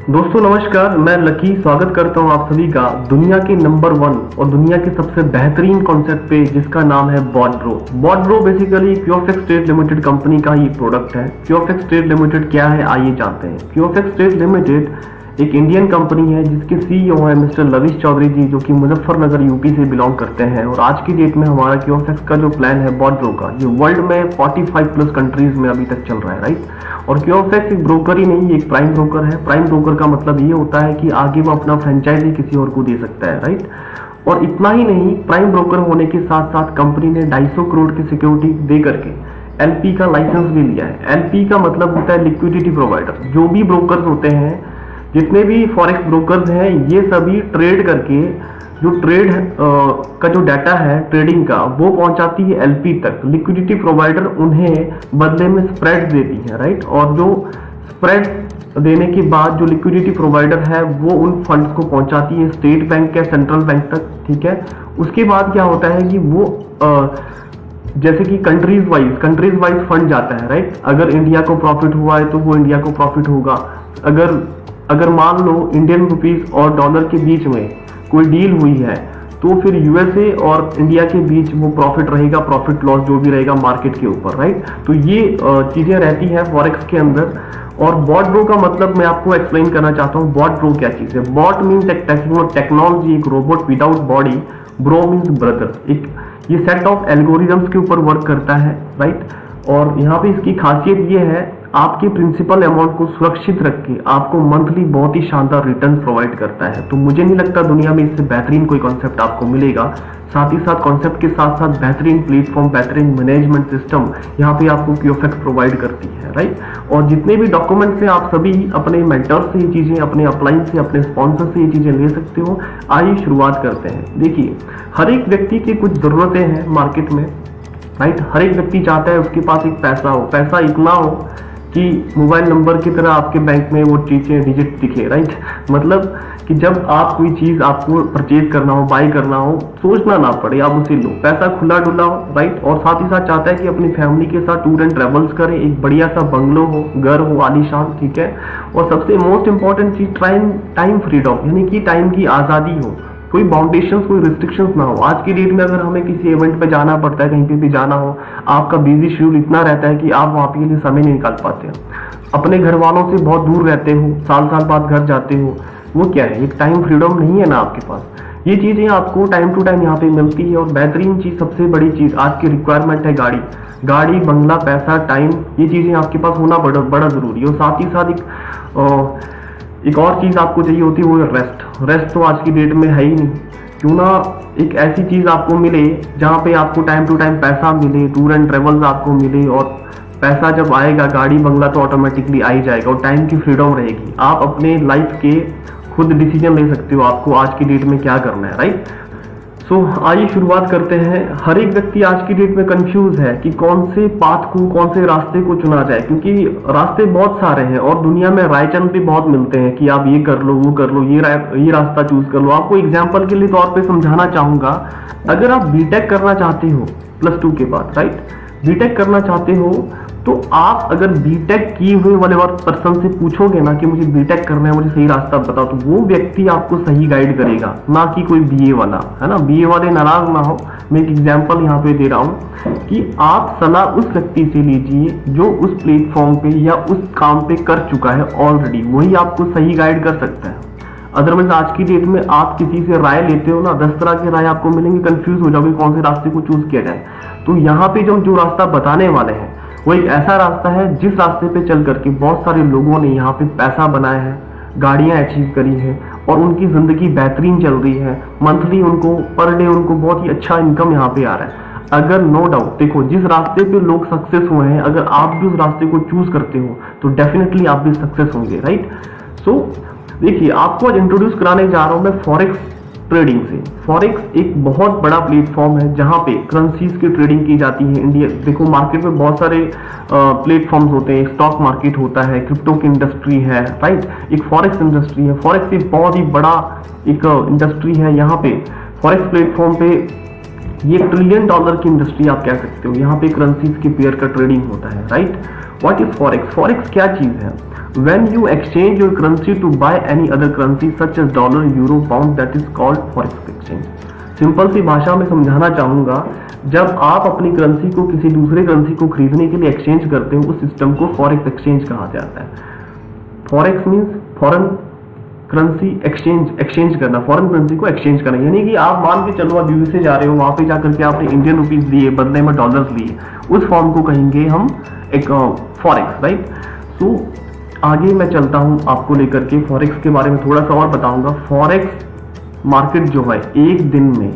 दोस्तों नमस्कार, मैं लकी स्वागत करता हूं आप सभी का दुनिया के नंबर 1 और दुनिया के सबसे बेहतरीन कॉन्सेप्ट पे, जिसका नाम है BotBro. BotBro basically QFX trade limited company का ही प्रोडक्ट है। क्यूएफएक्स ट्रेड लिमिटेड क्या है, आइए जानते हैं। क्यूएफएक्स ट्रेड लिमिटेड एक इंडियन कंपनी है जिसके सीईओ है मिस्टर लविश चौधरी जी, जो कि मुजफ्फरनगर यूपी से बिलोंग करते हैं। और आज की डेट में हमारा क्यूएफएक्स का जो प्लान है बॉटब्रो का, ये वर्ल्ड में 45 प्लस कंट्रीज में अभी तक चल रहा है, राइट। और क्यूएफएक्स एक ब्रोकर ही नहीं, एक प्राइम ब्रोकर है। प्राइम ब्रोकर का मतलब ये होता है कि आगे वो अपना फ्रेंचाइजी किसी और को दे सकता है, राइट। और इतना ही नहीं, प्राइम ब्रोकर होने के साथ साथ कंपनी ने 250 करोड़ की सिक्योरिटी दे करके एलपी का लाइसेंस भी लिया है। एलपी का मतलब होता है लिक्विडिटी प्रोवाइडर। जो भी ब्रोकर्स होते हैं, जितने भी फॉरेक्स ब्रोकर्स हैं, ये सभी ट्रेड करके जो ट्रेड का जो डाटा है ट्रेडिंग का, वो पहुंचाती है एलपी तक। लिक्विडिटी प्रोवाइडर उन्हें बदले में स्प्रेड देती है, राइट। और जो स्प्रेड देने के बाद जो लिक्विडिटी प्रोवाइडर है वो उन फंड्स को पहुंचाती है स्टेट बैंक या सेंट्रल बैंक तक, ठीक है। उसके बाद क्या होता है कि वो जैसे कि कंट्रीज वाइज फंड जाता है, राइट। अगर इंडिया को प्रॉफिट हुआ है तो वो इंडिया को प्रॉफिट होगा। अगर मान लो इंडियन रुपीस और डॉलर के बीच में कोई डील हुई है तो फिर यूएसए और इंडिया के बीच वो प्रॉफिट रहेगा, प्रॉफिट लॉस जो भी रहेगा मार्केट के ऊपर, राइट। तो ये चीजें रहती हैं फॉरेक्स के अंदर। और बॉट ब्रो का मतलब मैं आपको एक्सप्लेन करना चाहता हूँ बॉट ब्रो क्या चीज है। बॉट मीन्स टेक्नोलॉजी, एक robot without body. Bro means brother. एक ये सेट ऑफ एल्गोरिदम्स के ऊपर वर्क करता है, राइट। और यहाँ पे इसकी खासियत ये है, आपके प्रिंसिपल अमाउंट को सुरक्षित रख के आपको मंथली बहुत ही शानदार रिटर्न प्रोवाइड करता है। तो मुझे नहीं लगता दुनिया में इससे बेहतरीन कोई कॉन्सेप्ट आपको मिलेगा। साथ ही साथ कॉन्सेप्ट के साथ साथ बेहतरीन प्लेटफॉर्म, बेहतरीन मैनेजमेंट सिस्टम यहाँ पे आपको क्यूएफएक्स प्रोवाइड करती है, राइट। और जितने भी डॉक्यूमेंट्स हैं, आप सभी अपने मेंटर से ये चीजें, अपने अपलाइन से, अपने स्पॉन्सर से ये चीजें ले सकते हो। आइए शुरुआत करते हैं। देखिए, हर एक व्यक्ति की कुछ जरूरतें हैं मार्केट में, राइट। हर एक व्यक्ति चाहता है उसके पास एक पैसा हो, पैसा इतना हो कि मोबाइल नंबर की तरह आपके बैंक में वो चीजें डिजिट दिखे, राइट। मतलब कि जब आप कोई चीज आपको परचेज करना हो, बाय करना हो, सोचना ना पड़े, आप उसे लो, पैसा खुला डुला हो, राइट। और साथ ही साथ चाहता है कि अपनी फैमिली के साथ टूर एंड ट्रेवल्स करें, एक बढ़िया सा बंगलो हो, घर हो आलीशान, ठीक है। और सबसे मोस्ट इंपॉर्टेंट चीज टाइम फ्रीडम, यानी कि टाइम की आजादी हो, कोई बाउंडेशंस, कोई रिस्ट्रिक्शंस ना हो। आज की डेट में अगर हमें किसी इवेंट पे जाना पड़ता है, कहीं पे भी जाना हो, आपका बिजी शेड्यूल इतना रहता है कि आप वहां के लिए समय नहीं निकाल पाते हैं। अपने घर वालों से बहुत दूर रहते हो, साल साल बाद घर जाते हो, वो क्या है, एक टाइम फ्रीडम नहीं है ना आपके पास। ये चीजें आपको टाइम टू टाइम यहाँ पे मिलती है। और बेहतरीन चीज, सबसे बड़ी चीज आज की रिक्वायरमेंट है गाड़ी, बंगला, पैसा, टाइम, ये चीजें आपके पास होना बड़ा जरूरी है। और साथ ही साथ एक और चीज आपको चाहिए होती है, वो है रेस्ट तो आज की डेट में है ही नहीं। क्यों ना एक ऐसी चीज आपको मिले जहाँ पे आपको टाइम टू टाइम पैसा मिले, टूर एंड ट्रेवल्स आपको मिले। और पैसा जब आएगा, गाड़ी बंगला तो ऑटोमेटिकली आ ही जाएगा और टाइम की फ्रीडम रहेगी। आप अपने लाइफ के खुद डिसीजन ले सकते हो, आपको आज की डेट में क्या करना है, राइट। सो आइए शुरुआत करते हैं। हर एक व्यक्ति आज की डेट में कंफ्यूज है कि कौन से पाथ को, कौन से रास्ते को चुना जाए, क्योंकि रास्ते बहुत सारे हैं और दुनिया में रायचंद भी बहुत मिलते हैं कि आप ये कर लो, वो कर लो, ये रास्ता चूज कर लो। आपको एग्जांपल के लिए तौर पे समझाना चाहूंगा, अगर आप बीटेक करना चाहते हो +2 के बाद, राइट, बीटेक करना चाहते हो, तो आप अगर बीटेक किए हुए वाले पर्सन से पूछोगे ना कि मुझे बीटेक करना है, मुझे सही रास्ता बताओ, तो वो व्यक्ति आपको सही गाइड करेगा, ना कि कोई बीए वाला, है ना। बीए वाले नाराज ना हो, मैं एक एग्जांपल यहाँ पे दे रहा हूँ कि आप सलाह उस व्यक्ति से लीजिए जो उस प्लेटफॉर्म पे या उस काम पे कर चुका है ऑलरेडी, वही आपको सही गाइड कर सकता है। अदरवाइज आज की डेट में आप किसी से राय लेते हो ना, 10 तरह की राय आपको मिलेंगी, कंफ्यूज हो जाओगे कौन से रास्ते को चूज किया जाए। तो यहाँ पे जो रास्ता बताने वाले हैं वो एक ऐसा रास्ता है जिस रास्ते पे चल करके बहुत सारे लोगों ने यहाँ पे पैसा बनाया है, गाड़ियां अचीव करी है और उनकी जिंदगी बेहतरीन चल रही है। मंथली उनको, पर डे उनको बहुत ही अच्छा इनकम यहाँ पे आ रहा है। अगर नो डाउट, देखो, जिस रास्ते पे लोग सक्सेस हुए हैं, अगर आप भी उस रास्ते को चूज करते हो तो डेफिनेटली आप भी सक्सेस होंगे, राइट। सो देखिए, आपको आज इंट्रोड्यूस कराने जा रहा हूं मैं फॉरेक्स ट्रेडिंग से। फॉरेक्स एक बहुत बड़ा प्लेटफॉर्म है जहां पे करेंसीज की ट्रेडिंग की जाती है। इंडिया, देखो, मार्केट में बहुत सारे प्लेटफॉर्म्स होते हैं, स्टॉक मार्केट होता है, क्रिप्टो की इंडस्ट्री है, राइट। एक फॉरेक्स इंडस्ट्री है। फॉरेक्स एक बहुत ही बड़ा एक इंडस्ट्री है। यहाँ पे फॉरेक्स प्लेटफॉर्म पे ये $1 ट्रिलियन की इंडस्ट्री आप कह सकते हो। यहाँ पे करेंसीज के पेयर का ट्रेडिंग होता है, right. What is forex? Forex क्या चीज है? When you exchange your currency to buy any other currency such as dollar, euro, pound, that is called forex exchange. Simple सी भाषा में समझाना चाहूंगा, जब आप अपनी करेंसी को किसी दूसरे करेंसी को खरीदने के लिए एक्सचेंज करते हो, उस सिस्टम को फॉरेक्स एक्सचेंज कहा जाता है। Forex means foreign currency exchange करना, फॉरेन करेंसी को एक्सचेंज करना। यानी कि आप मान के चलो आप यूएसए जा रहे हो, वहां पे जाकर के आपने इंडियन रुपीज लिए, बदले में डॉलर्स लिए, उस फॉर्म को कहेंगे हम एक फॉरेक्स, राइट। सो आगे मैं चलता हूं आपको लेकर के फॉरेक्स के बारे में थोड़ा सा और बताऊंगा। फॉरेक्स मार्केट जो है एक दिन में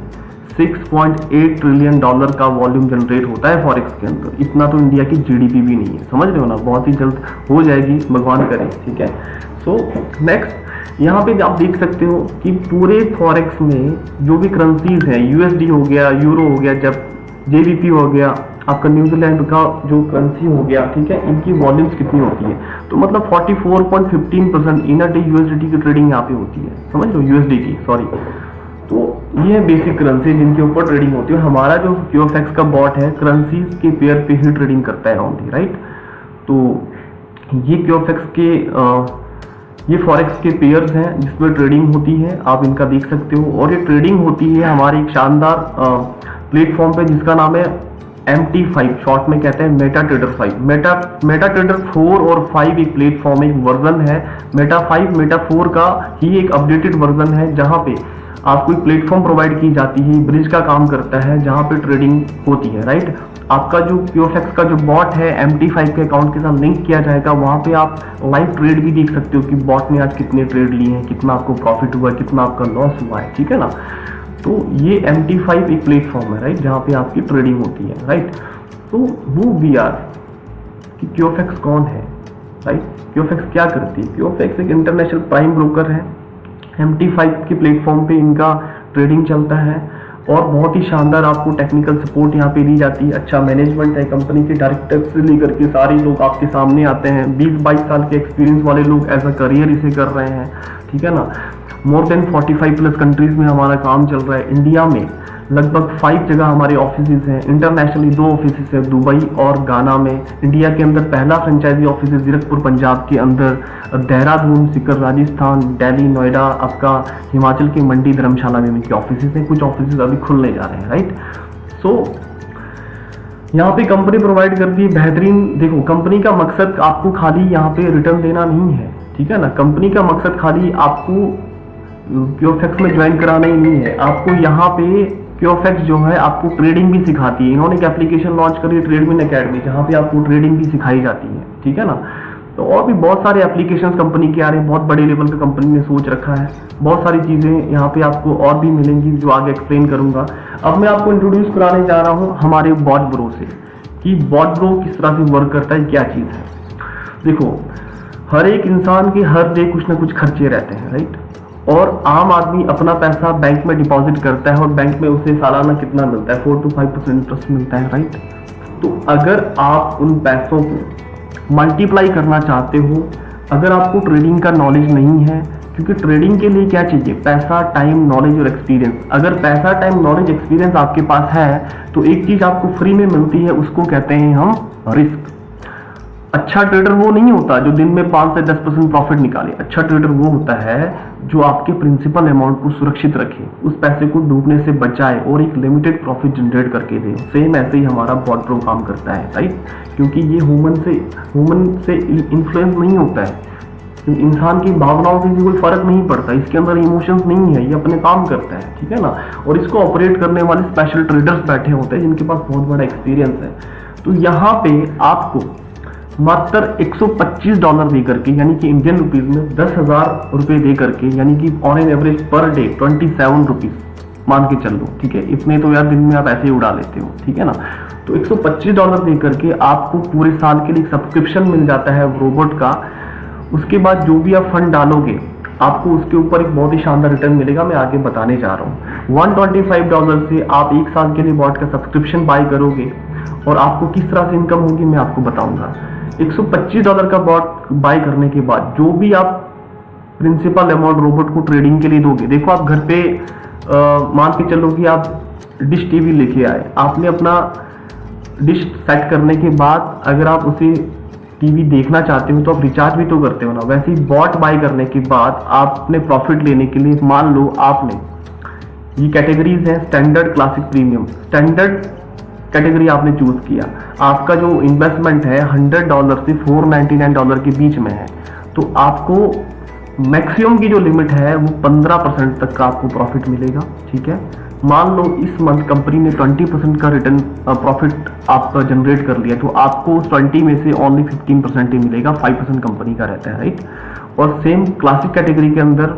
$6.8 ट्रिलियन का वॉल्यूम जनरेट होता है फॉरेक्स के अंदर। इतना तो इंडिया की जीडीपी भी नहीं है, समझ रहे हो ना। बहुत ही जल्द हो जाएगी, भगवान करे, ठीक है। सो नेक्स्ट यहाँ पे आप देख सकते हो कि पूरे फॉरेक्स में जो भी करेंसीज हैं, यूएसडी हो गया, यूरो हो गया, जब जेबीपी हो गया, आपका न्यूजीलैंड का जो करेंसी हो गया, ठीक है, इनकी वॉल्यूम्स कितनी होती है? तो मतलब 44.15% इन अ डे यूएसडी की ट्रेडिंग यहाँ पे होती है, समझ लो, यूएसडी की, सॉरी। तो ये बेसिक करेंसी जिनके ऊपर ट्रेडिंग होती है। हमारा जो क्यूएफएक्स का बॉट है करेंसीज के पेयर पे ही ट्रेडिंग करता है ओनली, राइट। तो ये क्यूएफएक्स के ये फॉरेक्स के पेयर्स हैं जिसमें ट्रेडिंग होती है, आप इनका देख सकते हो। और ये ट्रेडिंग होती है हमारे एक शानदार प्लेटफॉर्म पे जिसका नाम है MT5, शॉर्ट में कहते हैं मेटा ट्रेडर 5। मेटा ट्रेडर 4 और 5 एक प्लेटफॉर्म, एक वर्जन है। मेटा 5 मेटा 4 का ही एक अपडेटेड वर्जन है, जहां पे आपको एक प्लेटफॉर्म प्रोवाइड की जाती है, ब्रिज का काम करता है, जहां पे ट्रेडिंग होती है, राइट। आपका जो क्यूएफएक्स का जो बॉट है MT5 के अकाउंट के साथ लिंक किया जाएगा, वहां पे आप लाइव ट्रेड भी देख सकते हो कि बॉट ने आज कितने ट्रेड लिए हैं, कितना आपको प्रॉफिट हुआ है, कितना आपका लॉस हुआ है, ठीक है ना। तो ये MT5 एक प्लेटफॉर्म है, राइट, जहां पे आपकी ट्रेडिंग होती है, राइट। तो वो वी आर कि क्यूएफएक्स कौन है, राइट, क्यूएफएक्स क्या करती है। क्यूएफएक्स एक इंटरनेशनल प्राइम ब्रोकर है। MT5 के प्लेटफॉर्म पे इनका ट्रेडिंग चलता है और बहुत ही शानदार आपको टेक्निकल सपोर्ट यहाँ पे दी जाती है। अच्छा मैनेजमेंट है, कंपनी के डायरेक्टर से लेकर के सारे लोग आपके सामने आते हैं। 20-22 साल के एक्सपीरियंस वाले लोग एज अ करियर इसे कर रहे हैं, ठीक है ना। मोर देन 45+ कंट्रीज में हमारा काम चल रहा है। इंडिया में लगभग 5 जगह हमारे ऑफिसेज हैं। इंटरनेशनली 2 ऑफिसेज हैं, दुबई और गाना में। इंडिया के अंदर पहला फ्रेंचाइजी ऑफिस है जीरकपुर पंजाब के अंदर, देहरादून, सीकर राजस्थान, दिल्ली, नोएडा, आपका हिमाचल के मंडी, धर्मशाला में इनके ऑफिसेज हैं। कुछ ऑफिसेज अभी खुलने जा रहे हैं, राइट। सो यहाँ पे कंपनी प्रोवाइड करती है बेहतरीन। देखो, कंपनी का मकसद आपको खाली यहाँ पे रिटर्न देना नहीं है, ठीक है ना। कंपनी का मकसद खाली आपको क्यूएफएक्स में ज्वाइन कराना ही नहीं है। आपको यहाँ पे क्यूएफएक्स जो है आपको ट्रेडिंग भी सिखाती है। इन्होंने एक एप्लीकेशन लॉन्च करी है, ट्रेडविन एकेडमी, जहाँ पे आपको ट्रेडिंग भी सिखाई जाती है, ठीक है ना। तो और भी बहुत सारे एप्लीकेशंस कंपनी के आ रहे हैं, बहुत बड़े लेवल पे कंपनी ने सोच रखा है। बहुत सारी चीजें यहाँ पे आपको और भी मिलेंगी जो आगे एक्सप्लेन करूंगा। अब मैं आपको इंट्रोड्यूस कराने जा रहा हूँ हमारे बॉट ब्रो से कि बॉट ब्रो किस तरह से वर्क करता है, क्या चीज है। देखो, हर एक इंसान के हर डे कुछ ना कुछ खर्चे रहते हैं, राइट। और आम आदमी अपना पैसा बैंक में डिपॉजिट करता है और बैंक में उसे सालाना कितना मिलता है, 4 to 5% इंटरेस्ट मिलता है, राइट। तो अगर आप उन पैसों को मल्टीप्लाई करना चाहते हो, अगर आपको ट्रेडिंग का नॉलेज नहीं है, क्योंकि ट्रेडिंग के लिए क्या चाहिए, पैसा, टाइम, नॉलेज और एक्सपीरियंस। अगर पैसा, टाइम, नॉलेज, एक्सपीरियंस आपके पास है तो एक चीज आपको फ्री में मिलती है, उसको कहते हैं हम रिस्क। अच्छा ट्रेडर वो नहीं होता जो दिन में 5 से 10% प्रॉफिट निकाले। अच्छा ट्रेडर वो होता है जो आपके प्रिंसिपल अमाउंट को सुरक्षित रखे, उस पैसे को डूबने से बचाए और एक लिमिटेड प्रॉफिट जनरेट करके दे। सेम ऐसे ही हमारा बॉट ब्रो काम करता है, राइट। क्योंकि ये ह्यूमन से इन्फ्लुएंस नहीं होता है, इंसान की भावनाओं से कोई फर्क नहीं पड़ता, इसके अंदर इमोशंस नहीं है, ये अपने काम करता है, ठीक है ना। और इसको ऑपरेट करने वाले स्पेशल ट्रेडर्स बैठे होते हैं जिनके पास बहुत बड़ा एक्सपीरियंस है। तो यहाँ पे आपको मात्र $125 दे करके, यानी कि इंडियन रुपीज में 10,000 रुपए दे करके, यानी कि on an average per day 27 rupees मान के चल लो, ठीक है। इतने तो यार दिन में आप ऐसे ही उड़ा लेते हो, ठीक है ना। तो $125 दे करके आपको पूरे साल के लिए सब्सक्रिप्शन मिल जाता है रोबोट का। उसके बाद जो भी आप फंड डालोगे आपको उसके ऊपर एक बहुत ही शानदार रिटर्न मिलेगा, मैं आगे बताने जा रहा हूँ। $125 से आप 1 साल के लिए बॉट का सब्सक्रिप्शन बाय करोगे और आपको किस तरह से इनकम होगी मैं आपको बताऊंगा। $125 का बॉट बाय करने के बाद जो भी आप प्रिंसिपल अमाउंट रोबोट को ट्रेडिंग के लिए दोगे, देखो आप घर पे मान के चलो कि आप डिश टीवी लेके आए, आपने अपना डिश सेट करने के बाद अगर आप उसे टीवी देखना चाहते हो तो आप रिचार्ज भी तो करते हो ना। वैसे ही बॉट बाय करने के बाद आपने प्रॉफिट लेने के लिए, मान लो आपने, ये कैटेगरीज है standard, classic, premium. Standard category आपने चूज किया, आपका जो इन्वेस्टमेंट है $100 से $499 के बीच में है, तो आपको मैक्सिमम की जो लिमिट है वो 15% तक का आपको प्रॉफिट मिलेगा। ठीक है, मान लो इस मंथ कंपनी ने 20% का रिटर्न प्रॉफिट आपका जनरेट कर लिया, तो आपको उस 20 में से ओनली 15% ही मिलेगा, 5% कंपनी का रहता है, राइट। और सेम क्लासिक कैटेगरी के अंदर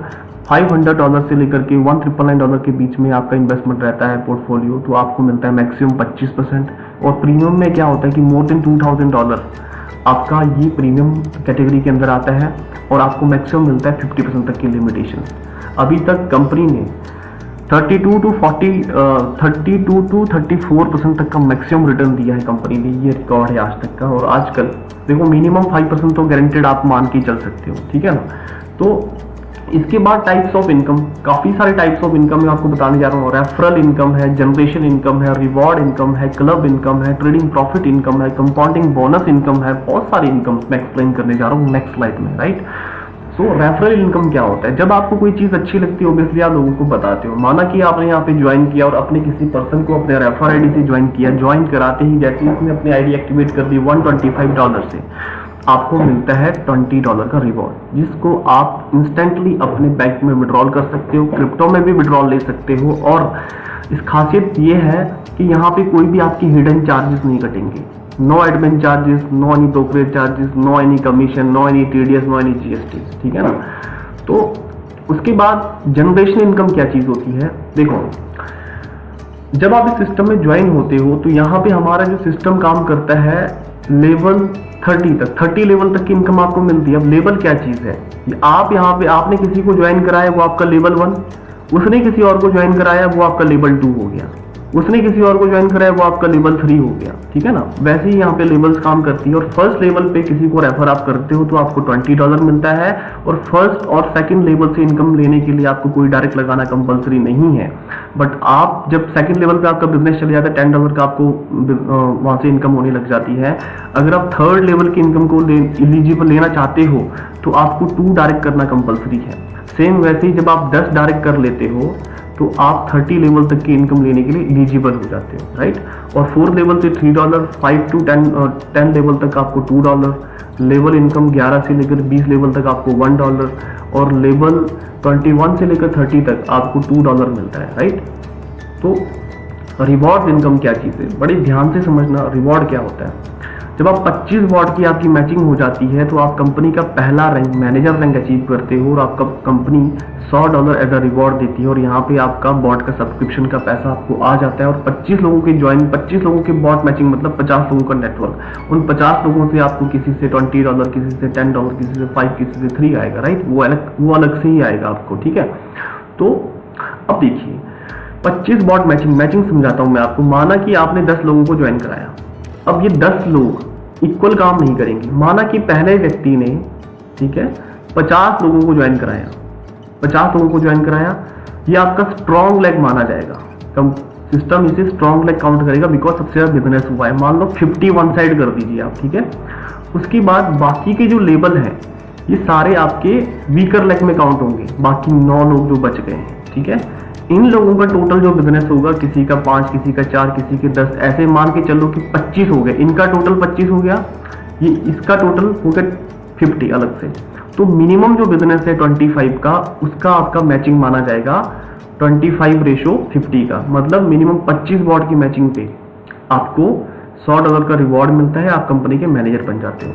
$500 से लेकर के $1,999 के बीच में आपका इन्वेस्टमेंट रहता है पोर्टफोलियो, तो आपको मिलता है मैक्सिमम 25%। और प्रीमियम में क्या होता है कि मोर देन $2,000 आपका ये प्रीमियम कैटेगरी के अंदर आता है और आपको मैक्सिमम मिलता है 50% तक की लिमिटेशन। अभी तक कंपनी ने 32 to 34% तक का मैक्सिमम रिटर्न दिया है कंपनी ने, ये रिकॉर्ड है आज तक का। और आजकल देखो मिनिमम 5% तो गारंटेड आप मान के चल सकते हो, ठीक है ना। तो इसके बाद टाइप्स ऑफ इनकम, काफी सारे टाइप्स ऑफ इनकम मैं आपको बताने जा रहा हूँ। रेफरल इनकम है, जनरेशन इनकम है, रिवॉर्ड इनकम है, क्लब इनकम है, ट्रेडिंग प्रॉफिट इनकम है, कंपाउंडिंग बोनस इनकम है, बहुत सारे इनकम मैं एक्सप्लेन करने जा रहा हूँ नेक्स्ट स्लाइड में, राइट। सो रेफरल इनकम क्या होता है? जब आपको कोई चीज अच्छी लगती है ऑब्वियसली आप लोगों को बताते हो। माना कि आपने यहाँ पे ज्वाइन किया और अपने किसी पर्सन को अपने रेफर आईडी से ज्वाइन किया, ज्वाइन कराते ही जैसे उसने अपनी आईडी एक्टिवेट कर दी $125 से, आपको मिलता है $20 का रिवॉर्ड, जिसको आप इंस्टेंटली अपने बैंक में विड्रॉल कर सकते हो, क्रिप्टो में भी विड्रॉल ले सकते हो। और इस खासियत ये है कि यहाँ पे कोई भी आपकी हिडन चार्जेस नहीं कटेंगे, no admin charges, no any brokerage charges, no any commission, no any TDS, no any GST, ठीक है ना। तो उसके बाद जनरेशन इनकम क्या चीज होती है? देखो, जब आप इस सिस्टम में ज्वाइन होते हो तो यहाँ पे हमारा जो सिस्टम काम करता है लेवल 30 तक, 30 लेवल तक की इनकम आपको मिलती है। अब लेवल क्या चीज है? आप यहाँ पे आपने किसी को ज्वाइन कराया वो आपका लेवल 1, उसने किसी और को ज्वाइन कराया वो आपका लेवल 2 हो गया, उसने किसी और को ज्वाइन कराया वो आपका लेवल 3 हो गया, ठीक है ना। वैसे ही यहाँ पे लेवल्स काम करती है। और फर्स्ट लेवल पे किसी को रेफर आप करते हो तो आपको $20 मिलता है। और फर्स्ट और सेकंड लेवल से इनकम लेने के लिए आपको कोई डायरेक्ट लगाना कंपलसरी नहीं है। बट आप जब सेकंड लेवल पे आपका बिजनेस चले जाता है $10 का आपको वहां से इनकम होने लग जाती है। अगर आप थर्ड लेवल की इनकम को एलिजिबल लेना चाहते हो तो आपको 2 डायरेक्ट करना कंपलसरी है। सेम वैसे ही जब आप 10 डायरेक्ट कर लेते हो तो आप 30 लेवल तक की इनकम लेने के लिए एलिजिबल हो जाते हो, राइट। और 4th लेवल से $3, 5 to 10 लेवल तक आपको $2, लेवल इनकम 11 से लेकर 20 लेवल तक आपको $1 और लेवल 21 से लेकर 30 तक आपको $2 मिलता है, राइट। तो रिवॉर्ड इनकम क्या चीज़ है, बड़े ध्यान से समझना। रिवॉर्ड क्या होता है? जब आप 25 वॉट की आपकी मैचिंग हो जाती है तो आप कंपनी का पहला रैंक, मैनेजर रैंक अचीव करते हो और आपका कंपनी $100 एज अ रिवॉर्ड देती है। और यहाँ पे आपका बॉट का सब्सक्रिप्शन का पैसा आपको आ जाता है। और 25 लोगों के ज्वाइन, 25 लोगों के बॉट मैचिंग मतलब 50 लोगों का नेटवर्क। उन 50 लोगों से आपको किसी से $20, किसी से $10, किसी से 5, किसी से 3 आएगा, राइट। वो अलग से ही आएगा आपको, ठीक है। तो अब देखिए 25 बॉट मैचिंग समझाता हूँ मैं आपको। माना कि आपने 10 लोगों को ज्वाइन कराया, अब ये 10 लोग इक्वल काम नहीं करेंगे। माना कि पहले व्यक्ति ने, ठीक है, 50 लोगों को ज्वाइन कराया, 50 लोगों को ज्वाइन कराया, ये आपका स्ट्रॉन्ग लेग माना जाएगा। सिस्टम इसे स्ट्रॉन्ग लेग काउंट करेगा बिकॉज सबसे ज्यादा बिजनेस हुआ है। मान लो 50 वन साइड कर दीजिए आप, ठीक है। उसके बाद बाकी के जो लेबल हैं ये सारे आपके वीकर लेग में काउंट होंगे, बाकी 9 लोग जो बच गए हैं, ठीक है। इन लोगों का टोटल जो बिजनेस होगा, किसी का 5, किसी का 4, किसी के 10, ऐसे मान के चलो कि 25 हो गए। इनका टोटल 25 हो गया, ये इसका टोटल हो गया 50 अलग से। तो मिनिमम जो बिजनेस है 25 का, उसका आपका मैचिंग माना जाएगा 25:50 का। मतलब मिनिमम 25 बॉट की मैचिंग पे आपको $100 का रिवॉर्ड मिलता है, आप कंपनी के मैनेजर बन जाते हो।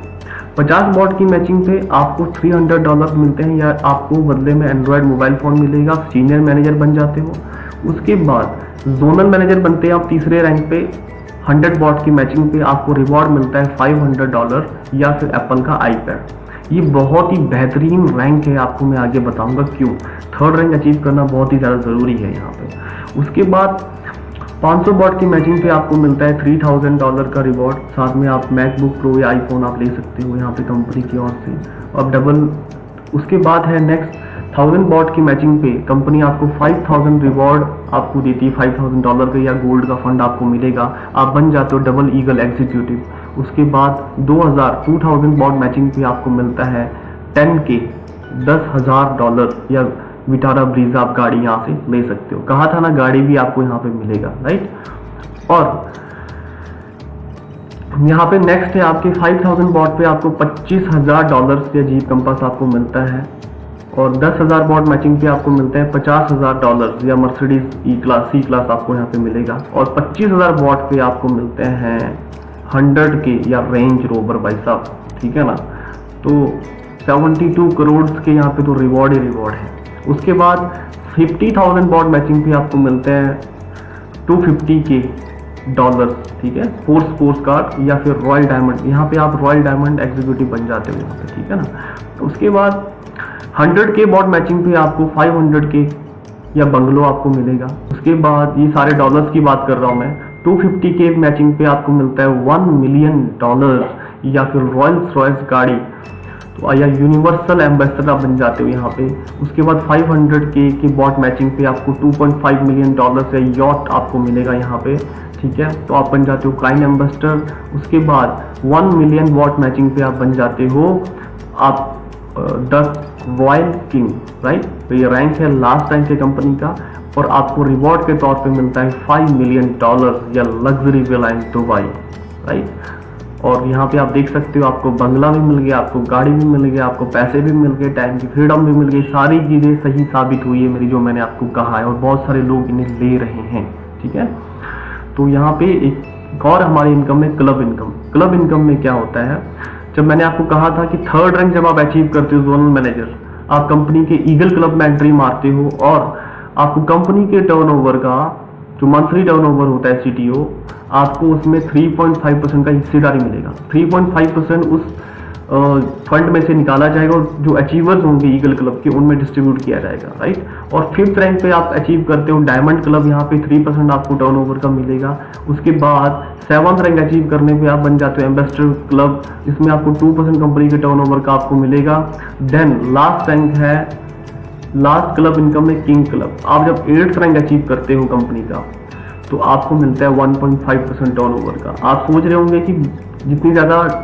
50 बॉट की मैचिंग पे आपको $300 मिलते हैं या आपको बदले में एंड्रॉयड मोबाइल फोन मिलेगा, सीनियर मैनेजर बन जाते हो। उसके बाद जोनल मैनेजर बनते हैं आप तीसरे रैंक पे। 100 बॉट की मैचिंग पे आपको रिवॉर्ड मिलता है $500 या फिर एप्पल का आईपैड। ये बहुत ही बेहतरीन रैंक है, आपको मैं आगे बताऊंगा क्यों। थर्ड रैंक अचीव करना बहुत ही ज़्यादा ज़रूरी है यहाँ पे। उसके बाद 500 बॉट की मैचिंग पे आपको मिलता है $3000 का रिवॉर्ड, साथ में आप मैकबुक प्रो या आईफोन आप ले सकते हो यहाँ पे कंपनी की ओर से। अब डबल उसके बाद है नेक्स्ट 1000 बॉट की मैचिंग पे कंपनी आपको 5000 रिवॉर्ड आपको देती है, $5000 का या गोल्ड का फंड आपको मिलेगा। आप बन जाते हो डबल ईगल एग्जीक्यूटिव। उसके बाद 2000 बॉट मैचिंग पे आपको मिलता है 10K $10,000 या विटारा ब्रीजा आप गाड़ी यहाँ से ले सकते हो। कहा था ना गाड़ी भी आपको यहाँ पे मिलेगा, राइट। और यहाँ पे नेक्स्ट है आपके 5000 बॉट पे आपको $25,000 या जीप कंपास आपको मिलता है। और 10,000 बॉट मैचिंग पे आपको मिलता है $50,000 या मर्सिडीज ई क्लास सी क्लास आपको यहाँ पे मिलेगा। और 25,000 बॉट पे आपको मिलते हैं 100K या रेंज रोवर भाई साहब, ठीक है ना। तो 72 करोड़ के यहाँ पे तो रिवॉर्ड ही रिवॉर्ड है। उसके बाद 50,000 बॉट मैचिंग पे आपको मिलते हैं $250K, ठीक है, स्पोर्ट्स कार्ड या फिर रॉयल डायमंड। यहाँ पे आप रॉयल डायमंड एग्जीक्यूटिव बन जाते हो यहाँ पे, ठीक है ना। उसके बाद 100K बॉट मैचिंग पे आपको 500K या बंगलो आपको मिलेगा। उसके बाद ये सारे डॉलर्स की बात कर रहा हूँ मैं। 250K मैचिंग पे आपको मिलता है $1 मिलियन या फिर रॉयल्स रॉयस गाड़ी, तो या यूनिवर्सल एम्बेसडर आप बन जाते हो यहाँ पे। उसके बाद 500K की बॉट मैचिंग पे आपको $2.5 मिलियन या यॉट आपको मिलेगा यहाँ पे, ठीक है, तो आप बन जाते हो क्लाइंट एम्बेसडर। उसके बाद 1 मिलियन बॉट मैचिंग पे आप बन जाते हो आप द रॉयल किंग, राइट। तो ये रैंक है, लास्ट रैंक है कंपनी का। और आपको रिवॉर्ड के तौर पे मिलता है $5 मिलियन या luxury villa in Dubai, right. और यहाँ पे आप देख सकते हो आपको बंगला भी मिल गया, आपको गाड़ी भी मिल गया, आपको पैसे भी मिल गए, टाइम की फ्रीडम भी मिल गई। सारी चीज़ें सही साबित हुई है मेरी, जो मैंने आपको कहा है, और बहुत सारे लोग इन्हें ले रहे हैं, ठीक है। तो यहाँ पे एक और हमारी इनकम है क्लब इनकम। क्लब इनकम में क्या होता है, जब मैंने आपको कहा था कि 3rd रैंक जब आप अचीव करते हो जोनल मैनेजर, आप कंपनी के ईगल क्लब में एंट्री मारते हो और आपको कंपनी के टर्नओवर का जो मंथली टर्नओवर होता है CTO, आपको उसमें 3.5% का हिस्सेदारी मिलेगा। 3.5% उस फंड में से निकाला जाएगा और जो अचीवर्स होंगे ईगल क्लब के उनमें डिस्ट्रीब्यूट किया जाएगा, राइट। और 5th रैंक पे आप अचीव करते हो डायमंड क्लब, यहाँ पे 3% आपको टर्नओवर का मिलेगा। उसके बाद 7th रैंक अचीव करने पे आप बन जाते हो एम्बेसडर क्लब, जिसमें आपको 2% कंपनी के टर्नओवर का आपको मिलेगा। देन लास्ट रैंक है, लास्ट क्लब इनकम में किंग क्लब। आप जब 8th रैंक अचीव करते हो कंपनी का तो आपको मिलता है 1.5% टर्नओवर का। आप सोच रहे होंगे कि जितनी ज़्यादा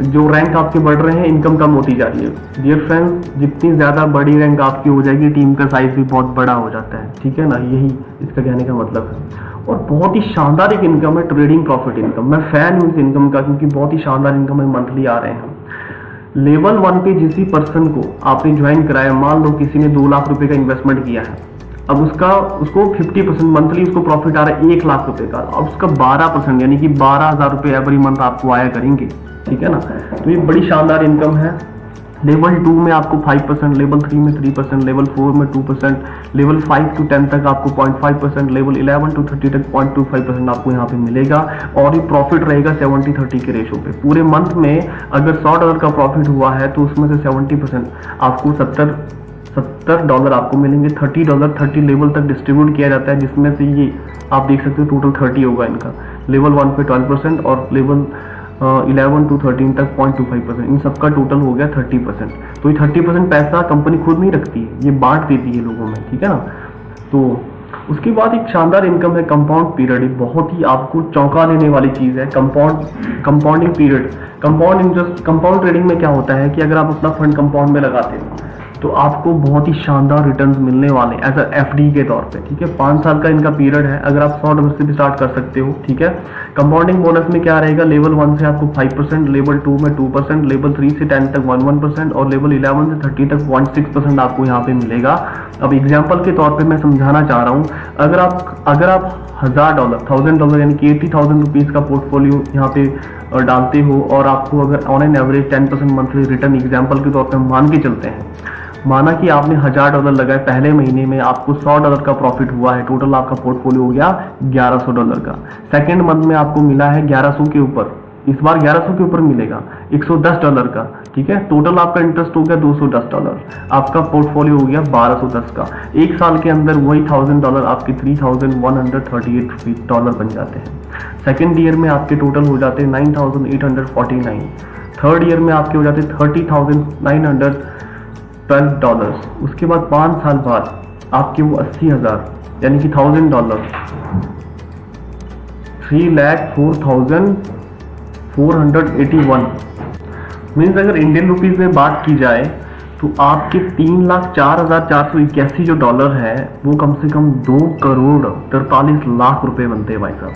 जो रैंक आपके बढ़ रहे हैं इनकम कम होती जा रही है। डियर फ्रेंड्स, जितनी ज़्यादा बड़ी रैंक आपकी हो जाएगी टीम का साइज भी बहुत बड़ा हो जाता है, ठीक है ना, यही इसका कहने का मतलब है। और बहुत ही शानदार एक इनकम है ट्रेडिंग प्रॉफिट इनकम। मैं फैन हूँ इस इनकम का, क्योंकि बहुत ही शानदार इनकम है, मंथली आ रहे हैं। लेवल 1 पे जिस पर्सन को आपने ज्वाइन कराया, मान लो किसी ने 2 लाख रुपए का इन्वेस्टमेंट किया है, अब उसको 50% मंथली उसको प्रॉफिट आ रहा है 1 लाख रुपए का। अब उसका 12% यानी कि 12,000 रुपए एवरी मंथ आपको आया करेंगे, ठीक है ना। तो ये बड़ी शानदार इनकम है। लेवल 2 में आपको 5%, लेवल 3 में 3%, लेवल 4 में 2%, लेवल 5 to 10 तक आपको 0.5%, लेवल 11 to 30 तक 0.25% आपको यहाँ पे मिलेगा। और ये प्रॉफिट रहेगा 70-30 के रेशो पे। पूरे मंथ में अगर $100 का प्रॉफिट हुआ है तो उसमें से 70% आपको $70 आपको मिलेंगे। $30 30 लेवल तक डिस्ट्रीब्यूट किया जाता है, जिसमें से ये आप देख सकते हो टोटल 30 होगा इनका। लेवल 1 पे 12% और लेवल 11 to 13 तक 0.25%, इन सबका टोटल हो गया 30%। तो ये 30% पैसा कंपनी खुद नहीं रखती है, ये बांट देती है लोगों में, ठीक है ना। तो उसके बाद एक शानदार इनकम है कंपाउंड पीरियड। एक बहुत ही आपको चौंका देने वाली चीज़ है कंपाउंडिंग पीरियड। कंपाउंड ट्रेडिंग में क्या होता है कि अगर आप अपना फंड कंपाउंड में लगाते हो तो आपको बहुत ही शानदार रिटर्न्स मिलने वाले एज अ FD के तौर पे, ठीक है। 5 साल का इनका पीरियड है, अगर आप $100 से भी स्टार्ट कर सकते हो, ठीक है। कंपाउंडिंग बोनस में क्या रहेगा, लेवल 1 से आपको 5%, लेवल 2 में 2%, लेवल 3 से 10 तक 1% और लेवल 11 से 30 तक 0.6% आपको यहाँ पे मिलेगा। अब एग्जाम्पल के तौर पर मैं समझाना चाह रहा हूँ, अगर आप $1,000 यानी कि 80,000 रुपीज़ का पोर्टफोलियो यहाँ पे डालते हो और आपको अगर on an average 10% monthly return example के तौर पर मान के चलते हैं, माना कि आपने $1,000 लगाए, पहले महीने में आपको $100 का प्रॉफिट हुआ है, टोटल आपका पोर्टफोलियो हो गया $1,100 का। सेकेंड मंथ में आपको मिला है 1100 के ऊपर, इस बार 1100 के ऊपर मिलेगा $110 का, ठीक है। टोटल आपका इंटरेस्ट हो गया $210, आपका पोर्टफोलियो हो गया $1,210 का। एक साल के अंदर वही $1,000 आपके $3,138 बन जाते हैं। सेकेंड ईयर में आपके टोटल हो जाते हैं 9,849। थर्ड ईयर में आपके हो जाते 30,912 $12, उसके बाद 5 साल बाद आपके वो 80,000 यानी कि $1,000, 3,04,481 मीन्स अगर इंडियन रुपीज में बात की जाए तो आपके 3,04,481 जो डॉलर है वो कम से कम 2,43,00,000 रुपए बनते हैं भाई साहब।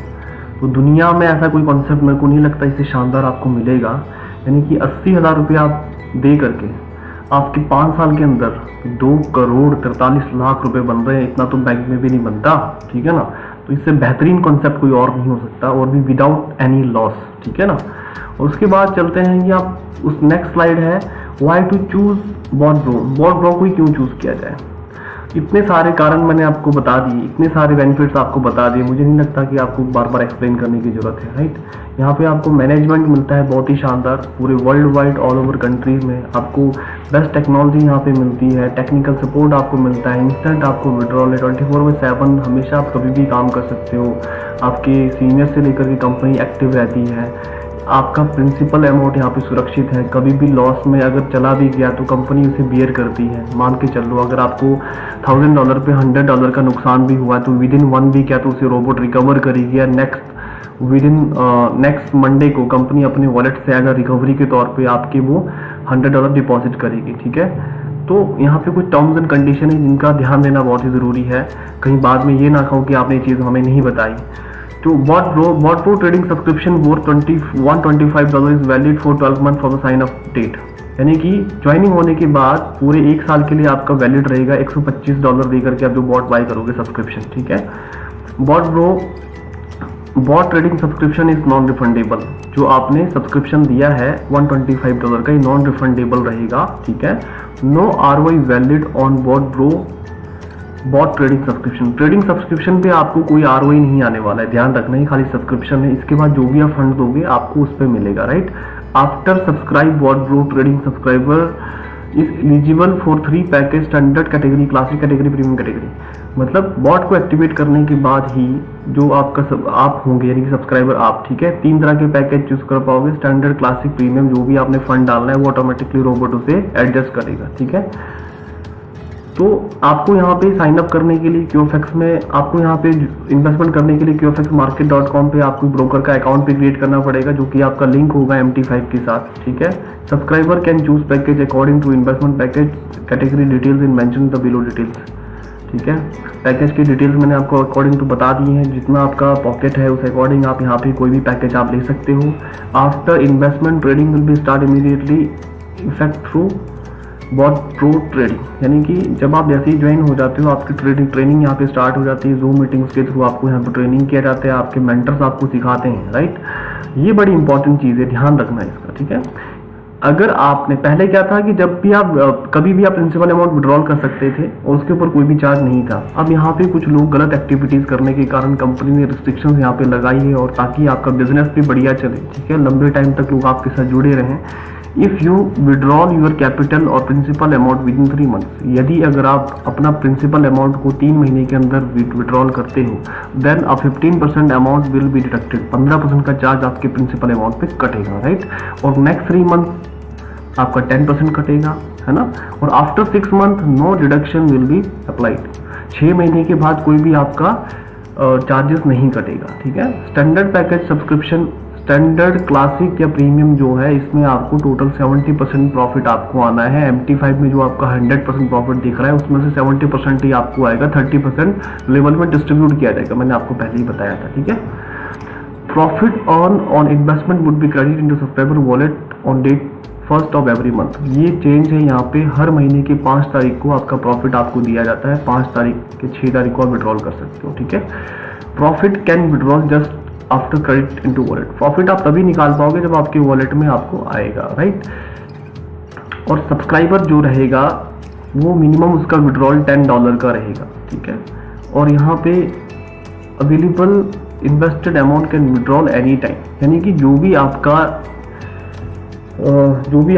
तो दुनिया में ऐसा कोई कॉन्सेप्ट मेरे को नहीं लगता इससे शानदार आपको मिलेगा। यानी कि 80,000 रुपये आप दे करके आपके 5 साल के अंदर 2,43,00,000 रुपए बन रहे हैं। इतना तो बैंक में भी नहीं बनता, ठीक है ना। तो इससे बेहतरीन कॉन्सेप्ट कोई और नहीं हो सकता, और भी विदाउट एनी लॉस, ठीक है ना। और उसके बाद चलते हैं कि आप उस नेक्स्ट स्लाइड है, व्हाई टू चूज बॉटब्रो। बॉटब्रो को क्यों चूज किया जाए। इतने सारे कारण मैंने आपको बता दिए, इतने सारे बेनिफिट्स आपको बता दिए, मुझे नहीं लगता कि आपको बार बार एक्सप्लेन करने की जरूरत है, राइट। यहाँ पे आपको मैनेजमेंट मिलता है बहुत ही शानदार, पूरे world wide all over countries में आपको बेस्ट टेक्नोलॉजी यहाँ पे मिलती है, टेक्निकल सपोर्ट आपको मिलता है, इंस्टेंट आपको विड्रॉल है, 24/7 हमेशा आप कभी भी काम कर सकते हो, आपके सीनियर से लेकर के कंपनी एक्टिव रहती है, आपका प्रिंसिपल अमाउंट यहाँ पे सुरक्षित है, कभी भी लॉस में अगर चला भी गया तो कंपनी उसे बियर करती है। मान के चल लो अगर आपको $1,000 पे $100 का नुकसान भी हुआ तो विद इन 1 वीक या तो उसे रोबोट रिकवर करेगी, या नेक्स्ट मंडे को कंपनी अपने वॉलेट से अगर रिकवरी के तौर पे आपके वो $100 डिपॉजिट करेगी, ठीक है। तो यहाँ पे कुछ टर्म्स एंड कंडीशन है जिनका ध्यान देना बहुत ही ज़रूरी है, कहीं बाद में ये ना कहूँ कि आपने ये चीज़ हमें नहीं बताई। तो BotBro trading subscription worth $125 is valid for 12 month from the sign of date. यानी कि ज्वाइनिंग होने के बाद पूरे 1 साल के लिए आपका वैलिड रहेगा $125 देकर के आप जो बॉट बाय करोगे सब्सक्रिप्शन, ठीक है। Bot trading subscription is non refundable. जो आपने सब्सक्रिप्शन दिया है $125 का, ये नॉन रिफंडेबल रहेगा, ठीक है। No ROI valid on bot trading subscription. Trading subscription पे आपको कोई ROI नहीं आने वाला है, ध्यान रखना, ही खाली सब्सक्रिप्शन है। इसके बाद जो भी आप फंड दोगे आपको उस पर मिलेगा, right. After subscribe BotBro trading subscriber is eligible for 3 package, standard category, classic category, premium category. मतलब बॉट को एक्टिवेट करने के बाद ही जो आपका आप होंगे यानी कि सब्सक्राइबर आप, ठीक है, 3 तरह के पैकेज चूज कर पाओगे, स्टैंडर्ड, क्लासिक, प्रीमियम। जो भी आपने फंड डालना है वो ऑटोमेटिकली रोबोट उसे एडजस्ट करेगा, ठीक है। तो आपको यहाँ पे साइन अप करने के लिए क्यूएफएक्स में, आपको यहाँ पे इन्वेस्टमेंट करने के लिए QFXmarket.com पे आपको ब्रोकर का अकाउंट भी क्रिएट करना पड़ेगा, जो कि आपका लिंक होगा MT5 के साथ, ठीक है। Subscriber can choose package according to investment package category details in mention the below details, ठीक है। पैकेज की डिटेल्स मैंने आपको अकॉर्डिंग टू बता दी हैं, जितना आपका पॉकेट है उस अकॉर्डिंग आप यहाँ पे कोई भी पैकेज आप ले सकते हो। After investment trading will be start immediately effect through BotBro trading. यानी कि जब आप जैसे ही ज्वाइन हो जाते हो आपकी ट्रेनिंग यहाँ पे स्टार्ट हो जाती है। जूम मीटिंग्स के थ्रू आपको यहाँ पे ट्रेनिंग किया जाता है, आपके मेंटर्स आपको सिखाते हैं, राइट। ये बड़ी इंपॉर्टेंट चीज़ है, ध्यान रखना है इसका, ठीक है। अगर आपने पहले क्या था कि जब भी आप कभी भी आप प्रिंसिपल अमाउंट विड्रॉल कर सकते थे और उसके ऊपर कोई भी चार्ज नहीं था। अब यहाँ पे कुछ लोग गलत एक्टिविटीज करने के कारण कंपनी ने रिस्ट्रिक्शंस यहाँ पे लगाई है, और ताकि आपका बिजनेस भी बढ़िया चले, ठीक है, लंबे टाइम तक लोग आपके साथ जुड़े रहें। If you withdrawal your capital और principal amount with in 3 months, यदि अगर आप अपना प्रिंसिपल अमाउंट को 3 महीने के अंदर विड्रॉल करते हो, then a 15% amount will be deducted, 15% का चार्ज आपके प्रिंसिपल अमाउंट पे कटेगा, राइट। और नेक्स्ट 3 मंथ आपका 10% कटेगा, है ना। और after 6 month no deduction will be applied, 6 महीने के बाद कोई भी आपका चार्जेस नहीं कटेगा, ठीक है। Standard package subscription, standard, classic या प्रीमियम जो है, इसमें आपको टोटल 70% प्रॉफिट आपको आना है। MT5 में जो आपका 100% प्रॉफिट दिख रहा है उसमें से 70% ही आपको आएगा, 30% लेवल में डिस्ट्रीब्यूट किया जाएगा, मैंने आपको पहले ही बताया था, ठीक है। Profit on investment would be credit into subscriber wallet on date 1st of every month. ये चेंज है यहाँ पे, हर महीने की 5 तारीख को आपका प्रॉफिट आपको दिया जाता है, 5 तारीख के 6 तारीख को आप विड्रॉल कर सकते हो, ठीक है। Profit can withdrawal just after credit into wallet. Profit आप तभी निकाल पाओगे जब आपके वॉलेट में आपको आएगा, राइट। और सब्सक्राइबर जो रहेगा वो मिनिमम उसका विड्रॉल $10 का रहेगा, ठीक है। और यहाँ पे available invested amount can withdrawal any time, यानी कि जो भी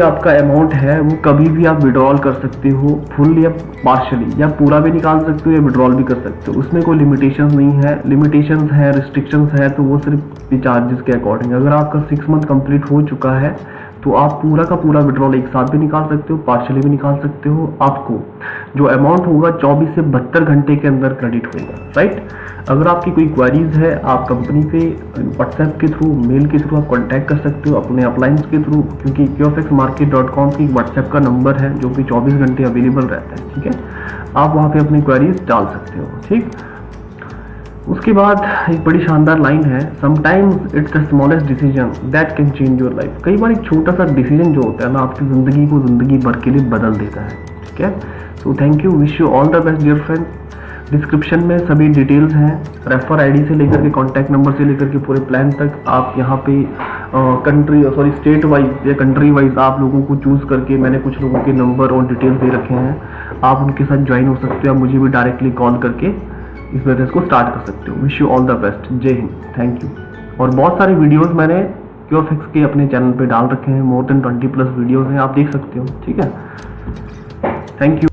आपका अमाउंट है वो कभी भी आप विड्रॉल कर सकते हो, फुल या पार्शली, या पूरा भी निकाल सकते हो या विड्रॉल भी कर सकते हो, उसमें कोई लिमिटेशंस नहीं है। लिमिटेशंस है, रिस्ट्रिक्शंस है तो वो सिर्फ चार्जेस के अकॉर्डिंग। अगर आपका 6 मंथ कंप्लीट हो चुका है तो आप पूरा का पूरा विड्रॉल एक साथ भी निकाल सकते हो, पार्शियली भी निकाल सकते हो। आपको जो अमाउंट होगा 24 से 72 घंटे के अंदर क्रेडिट होगा, राइट। अगर आपकी कोई क्वेरीज है, आप कंपनी पे व्हाट्सएप के थ्रू, मेल के थ्रू आप कांटेक्ट कर सकते हो, अपने अपलाइंस के थ्रू, क्योंकि qfxmarket.com की व्हाट्सएप का नंबर है जो कि 24 घंटे अवेलेबल रहता है, ठीक है। आप वहाँ पे अपनी क्वेरीज डाल सकते हो, ठीक। उसके बाद एक बड़ी शानदार लाइन है, sometimes it's the smallest decision that can change your life. कई बार एक छोटा सा डिसीजन जो होता है ना, आपकी ज़िंदगी को ज़िंदगी भर के लिए बदल देता है, ठीक है। So thank you, wish you all the best dear friend. Description में सभी डिटेल्स हैं, रेफर आईडी से लेकर के कॉन्टैक्ट नंबर से लेकर के पूरे प्लान तक। आप यहाँ पे स्टेट वाइज या कंट्री वाइज आप लोगों को चूज़ करके मैंने कुछ लोगों के नंबर और डिटेल्स दे रखे हैं, आप उनके साथ ज्वाइन हो सकते हो। आप मुझे भी डायरेक्टली कॉल करके इस बिजनेस को स्टार्ट कर सकते हो। Wish you all the best, जय हिंद, थैंक यू। और बहुत सारे वीडियोस मैंने QFX के अपने चैनल पे डाल रखे हैं, मोर देन 20+ वीडियोस हैं, आप देख सकते हो, ठीक है। Thank you.